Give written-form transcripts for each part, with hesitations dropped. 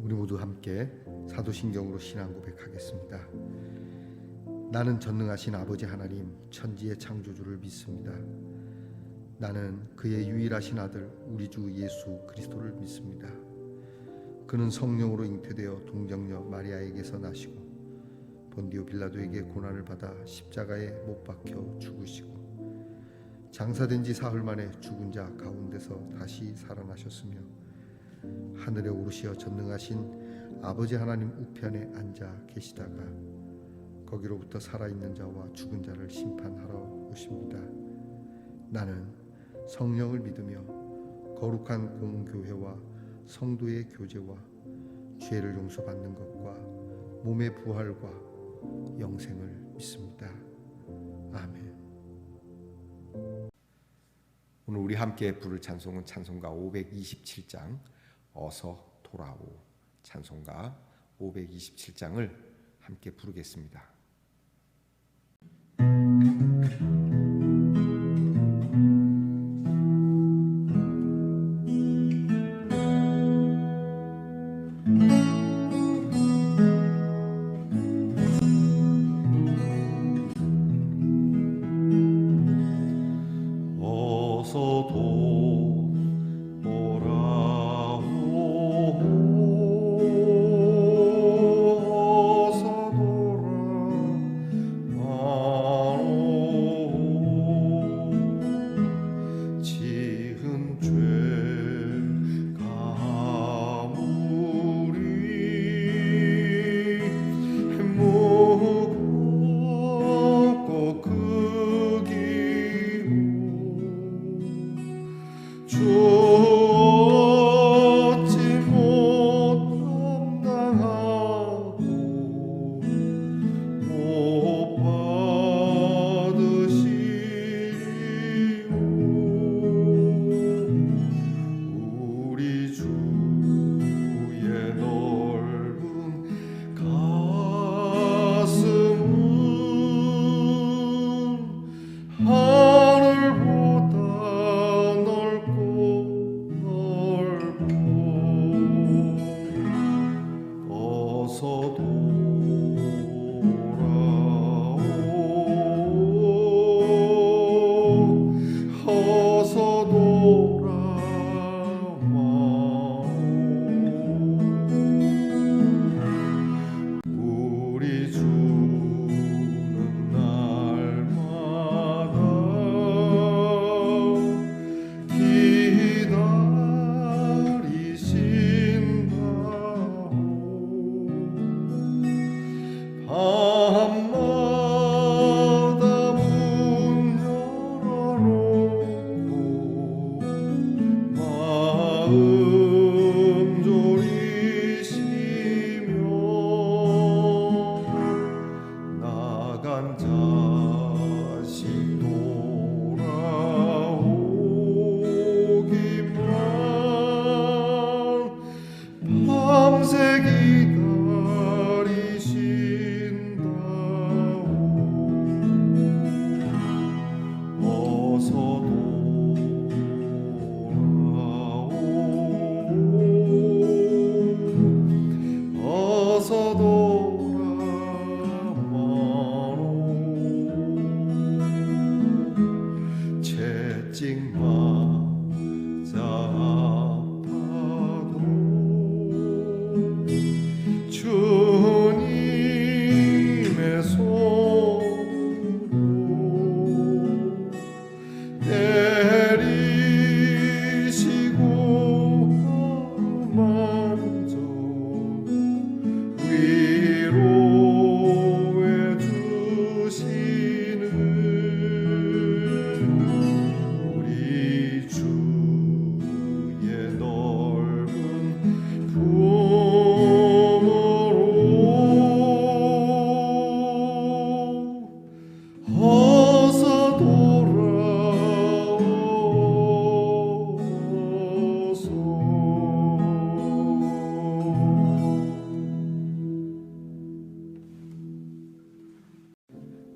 우리 모두 함께 사도신경으로 신앙 고백하겠습니다. 나는 전능하신 아버지 하나님 천지의 창조주를 믿습니다. 나는 그의 유일하신 아들 우리 주 예수 그리스도를 믿습니다. 그는 성령으로 잉태되어 동정녀 마리아에게서 나시고 본디오 빌라도에게 고난을 받아 십자가에 못 박혀 죽으시고 장사된 지 사흘 만에 죽은 자 가운데서 다시 살아나셨으며 하늘에 오르시어 전능하신 아버지 하나님 우편에 앉아 계시다가 거기로부터 살아있는 자와 죽은 자를 심판하러 오십니다. 나는 성령을 믿으며 거룩한 공교회와 성도의 교제와 죄를 용서받는 것과 몸의 부활과 영생을 믿습니다. 아멘. 오늘 우리 함께 부를 찬송은 찬송가 527장 어서 돌아오, 찬송가 527장을 함께 부르겠습니다.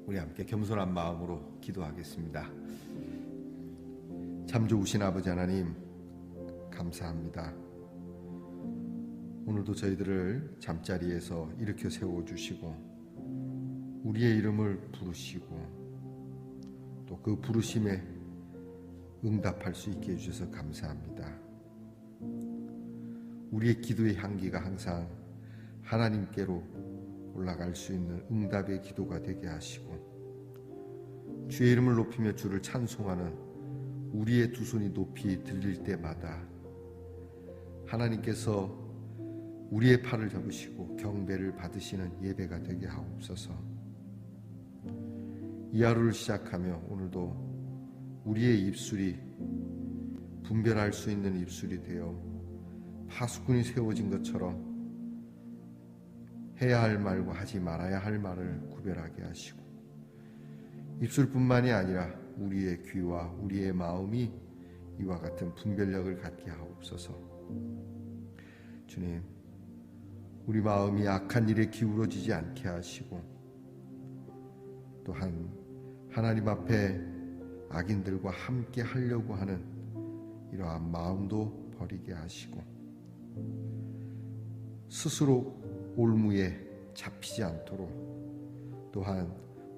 우리 함께 겸손한 마음으로 기도하겠습니다. 참 좋으신 아버지 하나님, 감사합니다. 오늘도 저희들을 잠자리에서 일으켜 세워주시고 우리의 이름을 부르시고 또 그 부르심에 응답할 수 있게 해주셔서 감사합니다. 우리의 기도의 향기가 항상 하나님께로 올라갈 수 있는 응답의 기도가 되게 하시고 주의 이름을 높이며 주를 찬송하는 우리의 두 손이 높이 들릴 때마다 하나님께서 우리의 팔을 잡으시고 경배를 받으시는 예배가 되게 하옵소서. 이 하루를 시작하며 오늘도 우리의 입술이 분별할 수 있는 입술이 되어 파수꾼이 세워진 것처럼 해야 할 말과 하지 말아야 할 말을 구별하게 하시고 입술뿐만이 아니라 우리의 귀와 우리의 마음이 이와 같은 분별력을 갖게 하옵소서. 주님, 우리 마음이 악한 일에 기울어지지 않게 하시고 또한 하나님 앞에 악인들과 함께 하려고 하는 이러한 마음도 버리게 하시고 스스로 올무에 잡히지 않도록 또한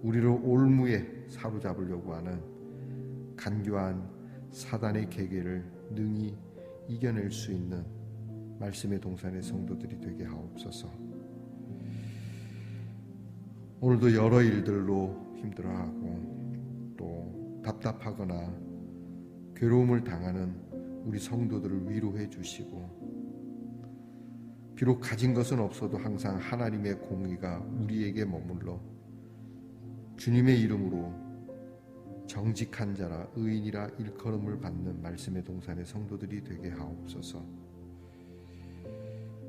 우리를 올무에 사로잡으려고 하는 간교한 사단의 계계를 능히 이겨낼 수 있는 말씀의 동산의 성도들이 되게 하옵소서. 오늘도 여러 일들로 힘들어하고 또 답답하거나 괴로움을 당하는 우리 성도들을 위로해 주시고 비록 가진 것은 없어도 항상 하나님의 공의가 우리에게 머물러 주님의 이름으로 정직한 자라 의인이라 일컬음을 받는 말씀의 동산의 성도들이 되게 하옵소서.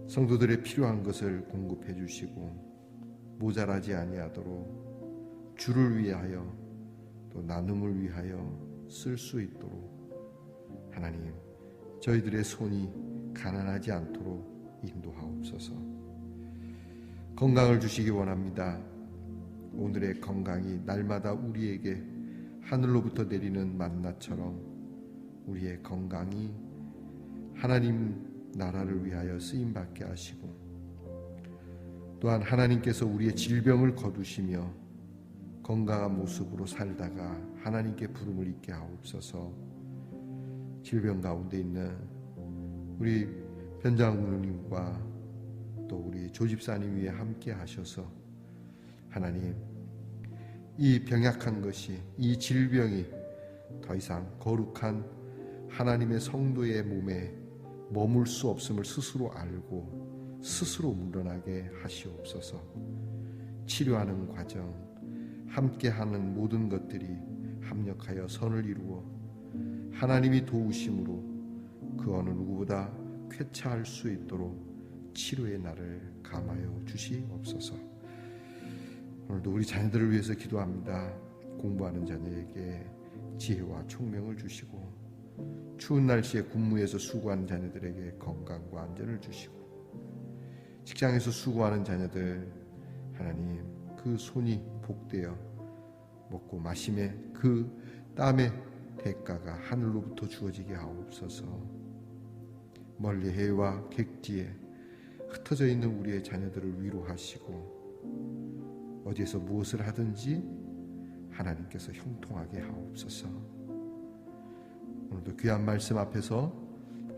성도들의 필요한 것을 공급해 주시고 모자라지 아니하도록 주를 위하여 또 나눔을 위하여 쓸 수 있도록 하나님 저희들의 손이 가난하지 않도록 인도하옵소서. 건강을 주시기 원합니다. 오늘의 건강이 날마다 우리에게 하늘로부터 내리는 만나처럼 우리의 건강이 하나님 나라를 위하여 쓰임받게 하시고 또한 하나님께서 우리의 질병을 거두시며 건강한 모습으로 살다가 하나님께 부름을 입게 하옵소서. 질병 가운데 있는 우리 변장우님과 또 우리 조집사님 위에 함께 하셔서 하나님 이 병약한 것이 이 질병이 더 이상 거룩한 하나님의 성도의 몸에 머물 수 없음을 스스로 알고 스스로 물러나게 하시옵소서. 치료하는 과정 함께하는 모든 것들이 합력하여 선을 이루어 하나님이 도우심으로 그 어느 누구보다 쾌차할 수 있도록 치료의 날을 감하여 주시옵소서. 오늘도 우리 자녀들을 위해서 기도합니다. 공부하는 자녀에게 지혜와 총명을 주시고 추운 날씨에 군무에서 수고하는 자녀들에게 건강과 안전을 주시고 직장에서 수고하는 자녀들 하나님 그 손이 복되어 먹고 마심에 그 땀의 대가가 하늘로부터 주어지게 하옵소서. 멀리 해와 객지에 흩어져 있는 우리의 자녀들을 위로하시고 어디에서 무엇을 하든지 하나님께서 형통하게 하옵소서. 오늘도 귀한 말씀 앞에서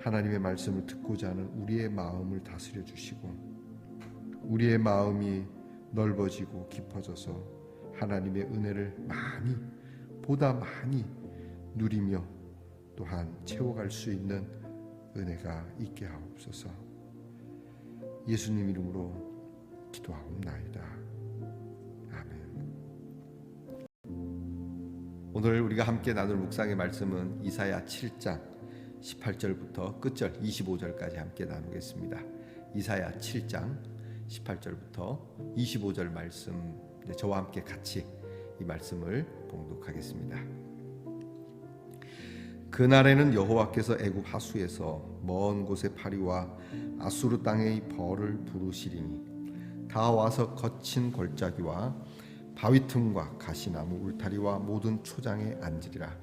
하나님의 말씀을 듣고자 하는 우리의 마음을 다스려 주시고 우리의 마음이 넓어지고 깊어져서 하나님의 은혜를 많이 보다 많이 누리며 또한 채워갈 수 있는 은혜가 있게 하옵소서. 예수님 이름으로 기도하옵나이다. 아멘. 오늘 우리가 함께 나눌 묵상의 말씀은 이사야 7장 18절부터 끝절 25절까지 함께 나누겠습니다. 이사야 7장 18절부터 25절 말씀 저와 함께 같이 이 말씀을 봉독하겠습니다. 그날에는 여호와께서 애굽 하수에서 먼 곳의 파리와 아수르 땅의 벌을 부르시리니 다 와서 거친 골짜기와 바위 틈과 가시나무 울타리와 모든 초장에 앉으리라.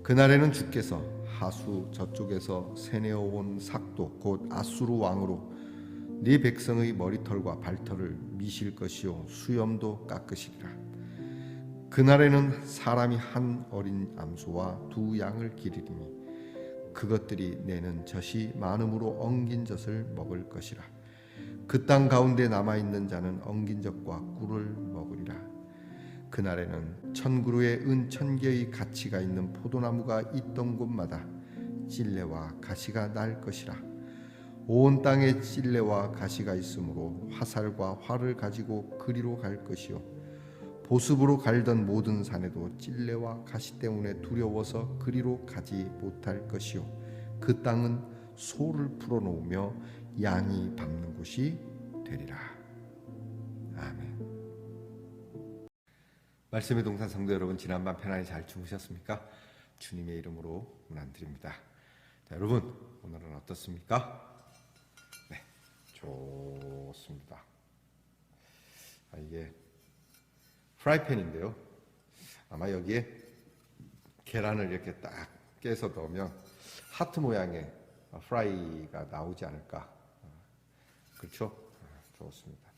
그날에는 주께서 하수 저쪽에서 세내어 온 삭도 곧 아수르 왕으로 네 백성의 머리털과 발털을 미실 것이요 수염도 깎으시리라. 그날에는 사람이 한 어린 암소와 두 양을 기르리니 그것들이 내는 젖이 많음으로 엉긴 젖을 먹을 것이라. 그 땅 가운데 남아있는 자는 엉긴 젖과 꿀을 먹으리라. 그날에는 1000그루의 은 1000개의 가치가 있는 포도나무가 있던 곳마다 찔레와 가시가 날 것이라. 온 땅에 찔레와 가시가 있으므로 화살과 활을 가지고 그리로 갈 것이요 보습으로 갈던 모든 산에도 찔레와 가시 때문에 두려워서 그리로 가지 못할 것이요 그 땅은 소를 풀어놓으며 양이 밟는 곳이 되리라. 아멘. 말씀의 동산 성도 여러분, 지난밤 편안히 잘 주무셨습니까? 주님의 이름으로 문안드립니다. 자, 여러분 오늘은 어떻습니까? 네, 좋습니다. 이게 프라이팬인데요. 아마 여기에 계란을 이렇게 딱 깨서 넣으면 하트 모양의 프라이가 나오지 않을까. 그렇죠? 좋습니다.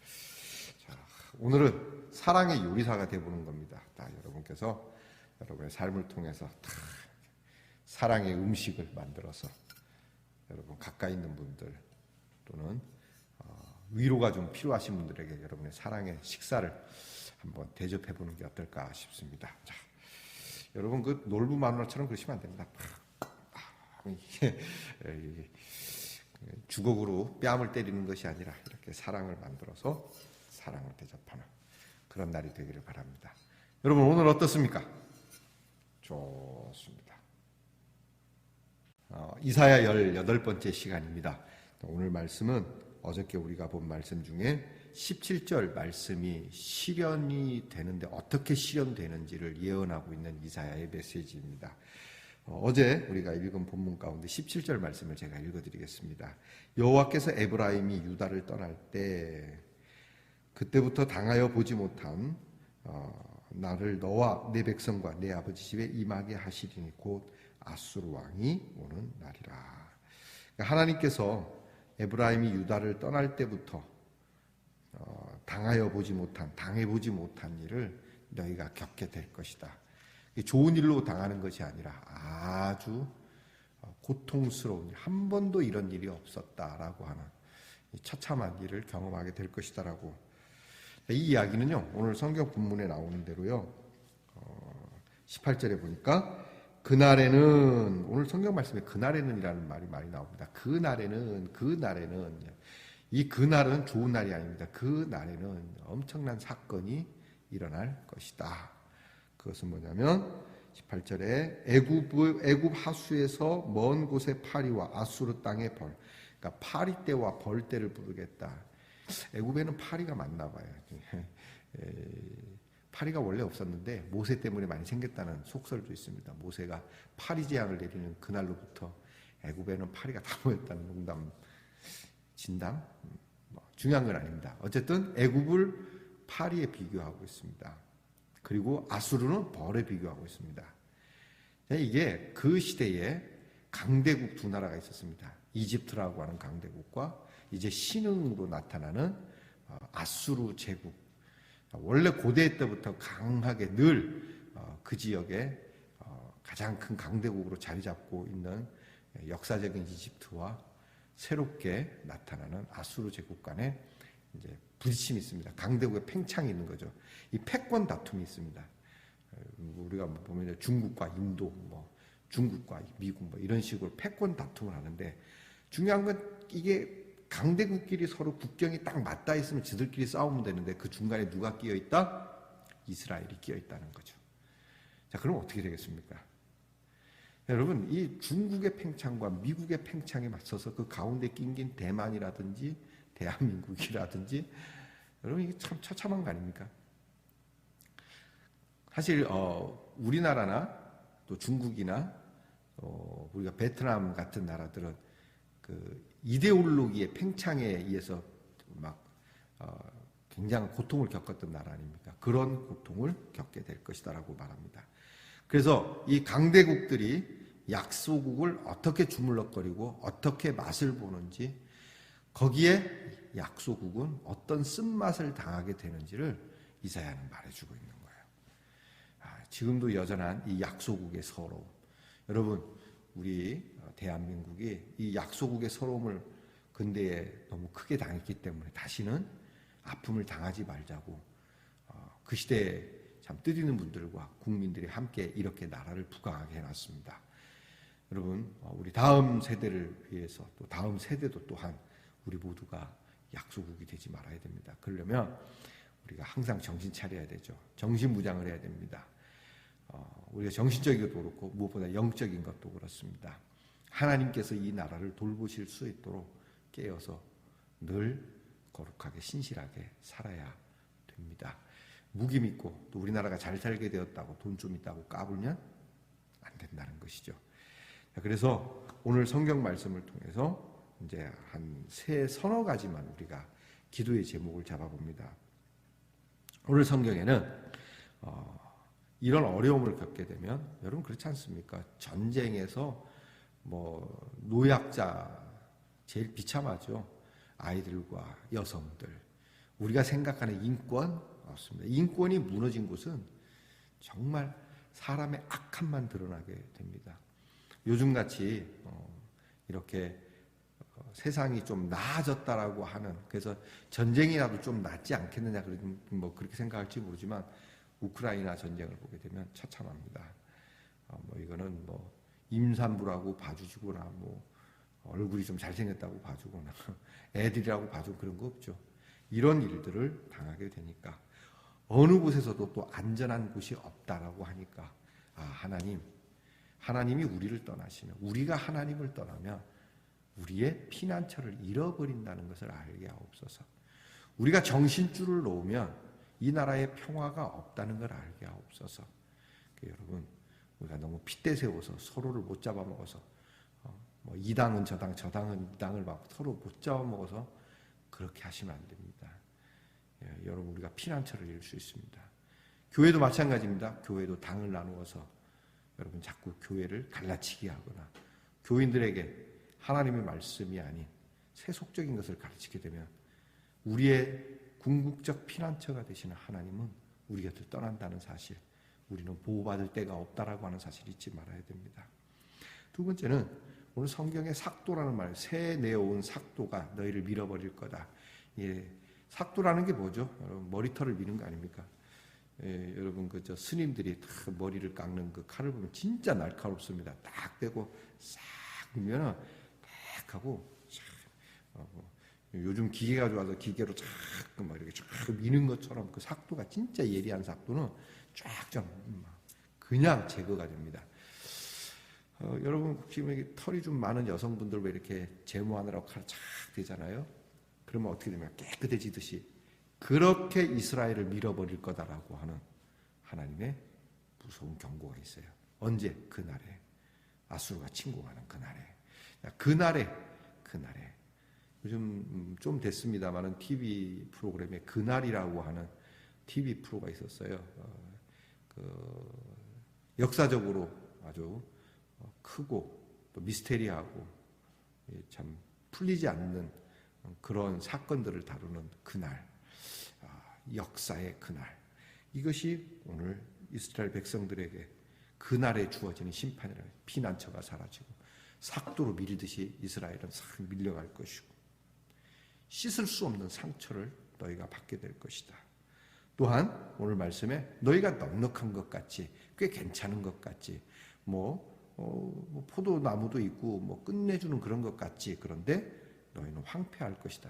자, 오늘은 사랑의 요리사가 되어보는 겁니다. 여러분께서 여러분의 삶을 통해서 사랑의 음식을 만들어서 여러분 가까이 있는 분들 또는 위로가 좀 필요하신 분들에게 여러분의 사랑의 식사를 한번 대접해보는 게 어떨까 싶습니다. 자, 여러분 그 놀부 마누라처럼 그러시면 안 됩니다. 주걱으로 뺨을 때리는 것이 아니라 이렇게 사랑을 만들어서 사랑을 대접하는 그런 날이 되기를 바랍니다. 여러분 오늘 어떻습니까? 좋습니다. 이사야 18번째 시간입니다. 오늘 말씀은 어저께 우리가 본 말씀 중에 17절 말씀이 실현이 되는데 어떻게 실현되는지를 예언하고 있는 이사야의 메시지입니다. 어제 우리가 읽은 본문 가운데 17절 말씀을 제가 읽어드리겠습니다. 여호와께서 에브라임이 유다를 떠날 때 그때부터 당하여 보지 못한 나를 너와 내 백성과 내 아버지 집에 임하게 하시리니 곧 아수르 왕이 오는 날이라. 그러니까 하나님께서 에브라임이 유다를 떠날 때부터 당해보지 못한 일을 너희가 겪게 될 것이다. 좋은 일로 당하는 것이 아니라 아주 고통스러운 일, 한 번도 이런 일이 없었다라고 하는 처참한 일을 경험하게 될 것이다라고. 이 이야기는요, 오늘 성경 본문에 나오는 대로요, 18절에 보니까 그날에는, 오늘 성경 말씀에 그날에는이라는 말이 많이 나옵니다. 그날에는 이 그날은 좋은 날이 아닙니다. 그날에는 엄청난 사건이 일어날 것이다. 그것은 뭐냐면 18절에 애굽 하수에서 먼 곳의 파리와 아수르 땅의 벌, 그러니까 파리 때와 벌 때를 부르겠다. 애굽에는 파리가 많나 봐요. 파리가 원래 없었는데 모세 때문에 많이 생겼다는 속설도 있습니다. 모세가 파리 재앙을 내리는 그날로부터 애굽에는 파리가 다 모였다는 농담, 진담? 중요한 건 아닙니다. 어쨌든 애굽을 파리에 비교하고 있습니다. 그리고 아수르는 벌에 비교하고 있습니다. 이게 그 시대에 강대국 두 나라가 있었습니다. 이집트라고 하는 강대국과 이제 신흥으로 나타나는 아수르 제국. 원래 고대 때부터 강하게 늘 그 지역에 가장 큰 강대국으로 자리 잡고 있는 역사적인 이집트와 새롭게 나타나는 아수르 제국 간에 이제 부딪힘이 있습니다. 강대국의 팽창이 있는 거죠. 이 패권 다툼이 있습니다. 우리가 보면 중국과 인도, 중국과 미국 이런 식으로 패권 다툼을 하는데 중요한 건 이게 강대국끼리 서로 국경이 딱 맞닿아 있으면 지들끼리 싸우면 되는데 그 중간에 누가 끼어 있다? 이스라엘이 끼어 있다는 거죠. 자, 그럼 어떻게 되겠습니까? 여러분, 이 중국의 팽창과 미국의 팽창에 맞서서 그 가운데 낀 대만이라든지 대한민국이라든지 여러분 이게 참 처참한 거 아닙니까? 사실 우리나라나 또 중국이나 우리가 베트남 같은 나라들은 그 이데올로기의 팽창에 의해서 막 굉장한 고통을 겪었던 나라 아닙니까? 그런 고통을 겪게 될 것이다라고 말합니다. 그래서 이 강대국들이 약소국을 어떻게 주물럭거리고 어떻게 맛을 보는지 거기에 약소국은 어떤 쓴맛을 당하게 되는지를 이사야는 말해주고 있는 거예요. 지금도 여전한 이 약소국의 서러움. 여러분, 우리 대한민국이 이 약소국의 서러움을 근대에 너무 크게 당했기 때문에 다시는 아픔을 당하지 말자고 그 시대에 참 뜻있는 분들과 국민들이 함께 이렇게 나라를 부강하게 해놨습니다. 여러분, 우리 다음 세대를 위해서 또 다음 세대도 또한 우리 모두가 약소국이 되지 말아야 됩니다. 그러려면 우리가 항상 정신 차려야 되죠. 정신무장을 해야 됩니다. 우리가 정신적인 것도 그렇고 무엇보다 영적인 것도 그렇습니다. 하나님께서 이 나라를 돌보실 수 있도록 깨어서 늘 거룩하게 신실하게 살아야 됩니다. 무기 믿고 또 우리나라가 잘 살게 되었다고 돈 좀 있다고 까불면 안 된다는 것이죠. 그래서 오늘 성경 말씀을 통해서 이제 한 서너 가지만 우리가 기도의 제목을 잡아봅니다. 오늘 성경에는 이런 어려움을 겪게 되면 여러분 그렇지 않습니까? 전쟁에서 뭐 노약자 제일 비참하죠. 아이들과 여성들. 우리가 생각하는 인권 없습니다. 인권이 무너진 곳은 정말 사람의 악함만 드러나게 됩니다. 요즘같이 이렇게 세상이 좀 나아졌다라고 하는, 그래서 전쟁이라도 좀 낫지 않겠느냐 뭐 그렇게 생각할지 모르지만 우크라이나 전쟁을 보게 되면 처참합니다. 뭐 이거는 뭐 임산부라고 봐주거나 뭐 얼굴이 좀 잘생겼다고 봐주거나 애들이라고 봐주고 그런 거 없죠. 이런 일들을 당하게 되니까 어느 곳에서도 또 안전한 곳이 없다라고 하니까 하나님이 우리를 떠나시면, 우리가 하나님을 떠나면 우리의 피난처를 잃어버린다는 것을 알게 하옵소서. 우리가 정신줄을 놓으면 이 나라에 평화가 없다는 걸 알게 하옵소서. 여러분, 우리가 너무 핏대 세워서 서로를 못 잡아먹어서 뭐 이 당은 저 당, 저 당은 이 당을 막 서로 못 잡아먹어서 그렇게 하시면 안 됩니다. 여러분, 우리가 피난처를 잃을 수 있습니다. 교회도 마찬가지입니다. 교회도 당을 나누어서 여러분 자꾸 교회를 갈라치게 하거나 교인들에게 하나님의 말씀이 아닌 세속적인 것을 가르치게 되면 우리의 궁극적 피난처가 되시는 하나님은 우리 곁을 떠난다는 사실, 우리는 보호받을 데가 없다라고 하는 사실 잊지 말아야 됩니다. 두 번째는 오늘 성경의 삭도라는 말, 새 내어온 삭도가 너희를 밀어버릴 거다. 삭도라는 게 뭐죠? 여러분, 머리털을 미는 거 아닙니까? 여러분 그저 스님들이 다 머리를 깎는 그 칼을 보면 진짜 날카롭습니다. 딱 빼고 싹 밀면은 딱 하고 요즘 기계가 좋아서 기계로 쫙 이렇게 쫙 미는 것처럼 그 삭도가 진짜 예리한 삭도는 쫙 그냥 제거가 됩니다. 여러분 혹시 털이 좀 많은 여성분들 왜 이렇게 제모하느라고 칼 쫙 대잖아요. 그러면 어떻게 되면 깨끗해지듯이 그렇게 이스라엘을 밀어버릴 거다라고 하는 하나님의 무서운 경고가 있어요. 언제? 그날에, 아수르가 침공하는 그날에 요즘 좀 됐습니다만은 TV 프로그램에 그날이라고 하는 TV 프로가 있었어요. 역사적으로 아주 크고 또 미스테리하고 참 풀리지 않는 그런 사건들을 다루는 그날, 역사의 그날, 이것이 오늘 이스라엘 백성들에게 그날에 주어지는 심판이라, 피난처가 사라지고 삭도로 밀듯이 이스라엘은 싹 밀려갈 것이고 씻을 수 없는 상처를 너희가 받게 될 것이다. 또한 오늘 말씀에 너희가 넉넉한 것 같이, 꽤 괜찮은 것 같지, 뭐 포도나무도 있고 뭐 끝내주는 그런 것 같지, 그런데 너희는 황폐할 것이다.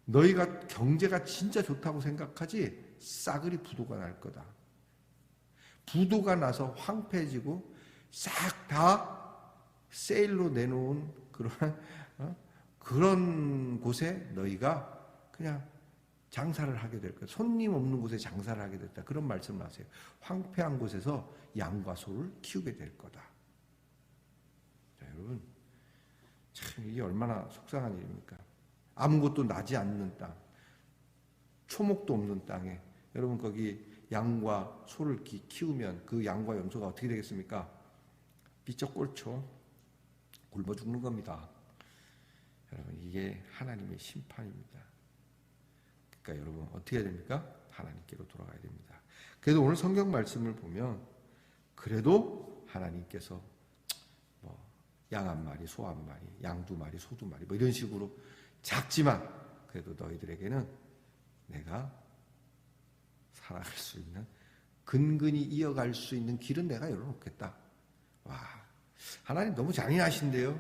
너희가 경제가 진짜 좋다고 생각하지 싸그리 부도가 날 거다. 부도가 나서 황폐해지고 싹 다 세일로 내놓은 그런 곳에 너희가 그냥 장사를 하게 될 거야. 손님 없는 곳에 장사를 하게 됐다. 그런 말씀을 하세요. 황폐한 곳에서 양과 소를 키우게 될 거다. 자, 여러분, 참 이게 얼마나 속상한 일입니까? 아무것도 나지 않는 땅, 초목도 없는 땅에 여러분 거기 양과 소를 키우면 그 양과 염소가 어떻게 되겠습니까? 삐쩍 꼴초 굶어 죽는 겁니다. 여러분, 이게 하나님의 심판입니다. 그러니까 여러분 어떻게 해야 됩니까? 하나님께로 돌아가야 됩니다. 그래도 오늘 성경 말씀을 보면 그래도 하나님께서 양 한 마리, 소 한 마리, 양 두 마리, 소 두 마리 이런 식으로 작지만 그래도 너희들에게는 내가 살아갈 수 있는 근근히 이어갈 수 있는 길은 내가 열어놓겠다. 와, 하나님 너무 잔인하신데요.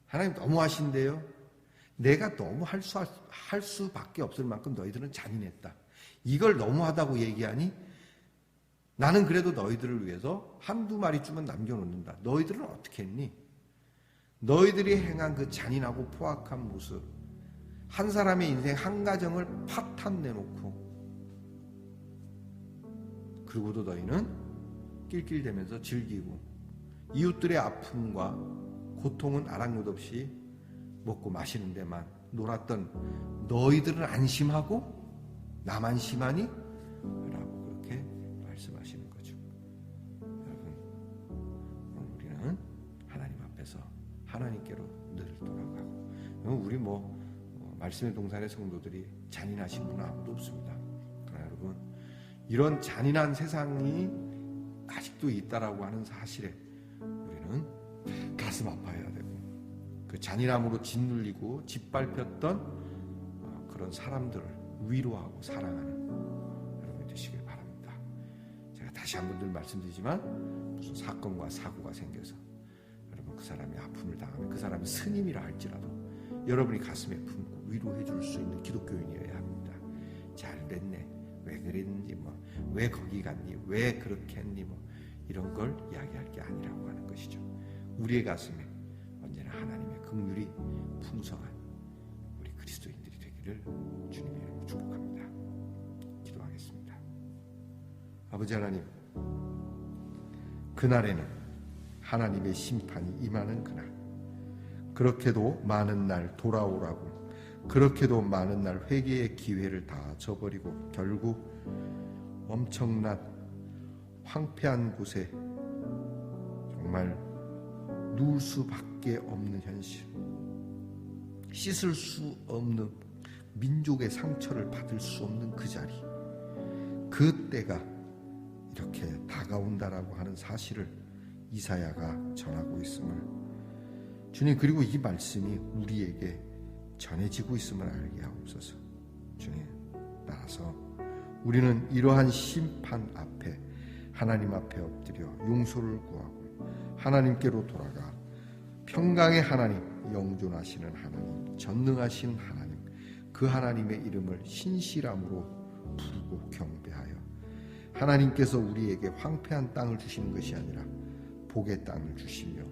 하나님 너무 하신데요. 내가 너무 할 수밖에 없을 만큼 너희들은 잔인했다. 이걸 너무하다고 얘기하니 나는 그래도 너희들을 위해서 한두 마리쯤은 남겨놓는다. 너희들은 어떻게 했니? 너희들이 행한 그 잔인하고 포악한 모습, 한 사람의 인생 한 가정을 파탄 내놓고 그러고도 너희는 낄낄대면서 즐기고 이웃들의 아픔과 고통은 아랑곳 없이 먹고 마시는 데만 놀았던 너희들은 안심하고 나만 심하니? 라고 그렇게 말씀하시는 거죠. 여러분, 우리는 하나님 앞에서 하나님께로 늘 돌아가고, 우리 말씀의 동산의 성도들이 잔인하신 분은 아무도 없습니다. 그러나 여러분, 이런 잔인한 세상이 아직도 있다라고 하는 사실에 우리는 가슴 아파해야 되고, 그 잔인함으로 짓눌리고 짓밟혔던 그런 사람들을 위로하고 사랑하는 여러분이 되시길 바랍니다. 제가 다시 한번 늘 말씀드리지만 무슨 사건과 사고가 생겨서 여러분 그 사람이 아픔을 당하면 그 사람이 스님이라 할지라도 여러분이 가슴에 품고 위로해 줄 수 있는 기독교인이어야 합니다. 잘 됐네, 왜 그랬는지, 왜 거기 갔니, 왜 그렇게 했니, 이런 걸 이야기할 게 아니라고 하는 것이죠. 우리의 가슴에 언제나 하나님의 긍휼이 풍성한 우리 그리스도인들이 되기를 주님의 이름으로 축복합니다. 기도하겠습니다. 아버지 하나님, 그날에는 하나님의 심판이 임하는 그날, 그렇게도 많은 날 돌아오라고, 그렇게도 많은 날 회개의 기회를 다 저버리고 결국 엄청난 황폐한 곳에 정말 누울 수밖에 없는 현실, 씻을 수 없는 민족의 상처를 받을 수 없는 그 자리, 그 때가 이렇게 다가온다라고 하는 사실을 이사야가 전하고 있음을 주님, 그리고 이 말씀이 우리에게 전해지고 있음을 알게 하옵소서. 주님, 따라서 우리는 이러한 심판 앞에 하나님 앞에 엎드려 용서를 구하고 하나님께로 돌아가 평강의 하나님, 영존하시는 하나님, 전능하신 하나님, 그 하나님의 이름을 신실함으로 부르고 경배하여 하나님께서 우리에게 황폐한 땅을 주시는 것이 아니라 복의 땅을 주시며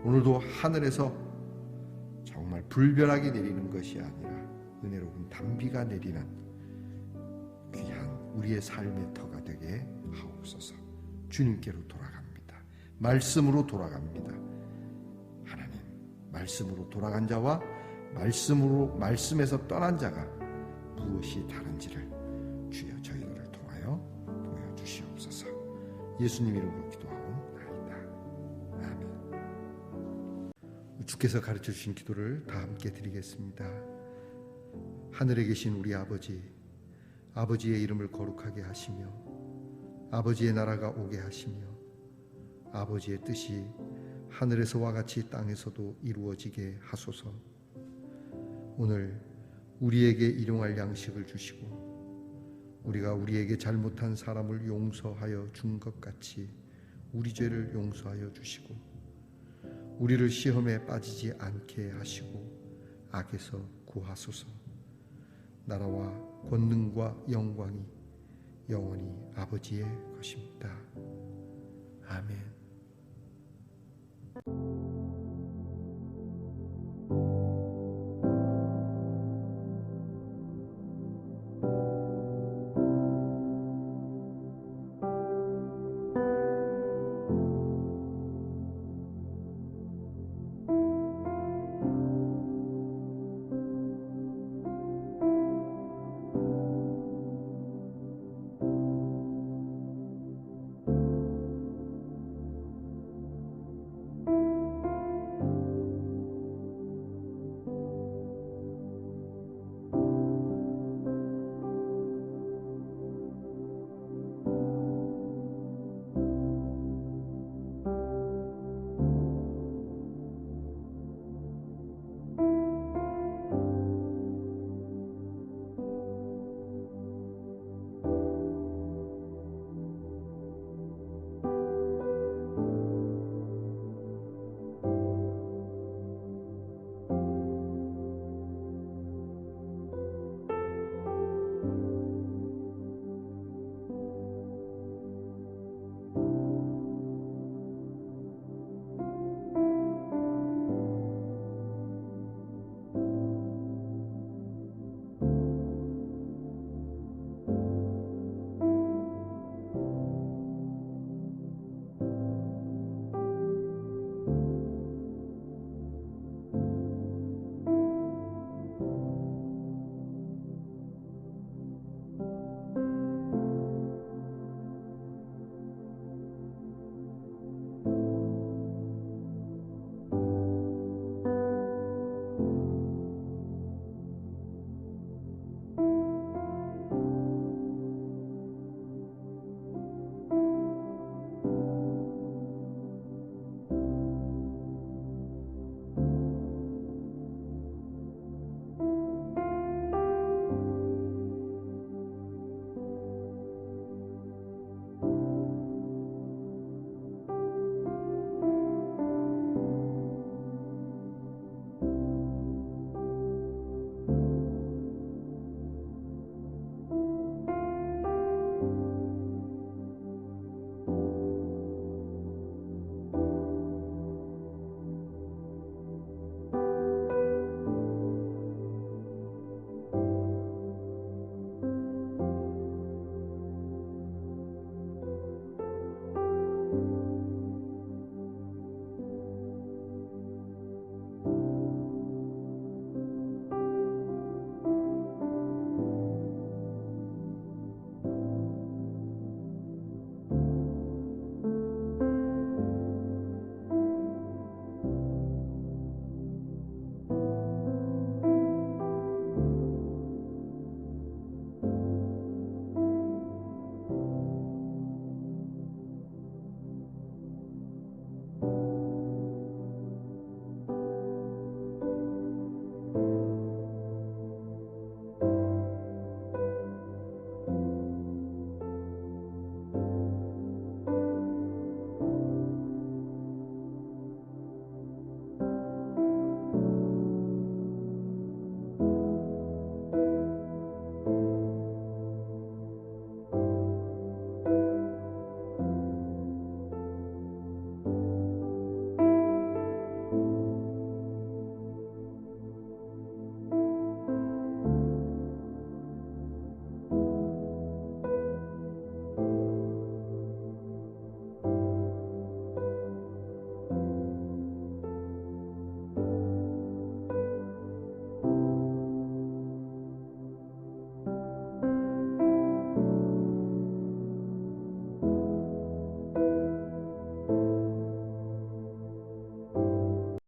오늘도 하늘에서 정말 불벼락이 내리는 것이 아니라 은혜로운 단비가 내리는 귀한 우리의 삶의 터가 되게 하옵소서. 주님께로 돌아갑니다. 말씀으로 돌아갑니다. 하나님, 말씀으로 돌아간 자와 말씀에서 떠난 자가 무엇이 다른지를 주여 저희들을 통하여 보여주시옵소서. 예수님 이름으로 기도하옵나이다. 아멘. 주께서 가르쳐 주신 기도를 다 함께 드리겠습니다. 하늘에 계신 우리 아버지, 아버지의 이름을 거룩하게 하시며 아버지의 나라가 오게 하시며 아버지의 뜻이 하늘에서와 같이 땅에서도 이루어지게 하소서. 오늘 우리에게 일용할 양식을 주시고 우리가 우리에게 잘못한 사람을 용서하여 준 것 같이 우리 죄를 용서하여 주시고 우리를 시험에 빠지지 않게 하시고 악에서 구하소서. 나라와 권능과 영광이 영원히 아버지의 것입니다. 아멘.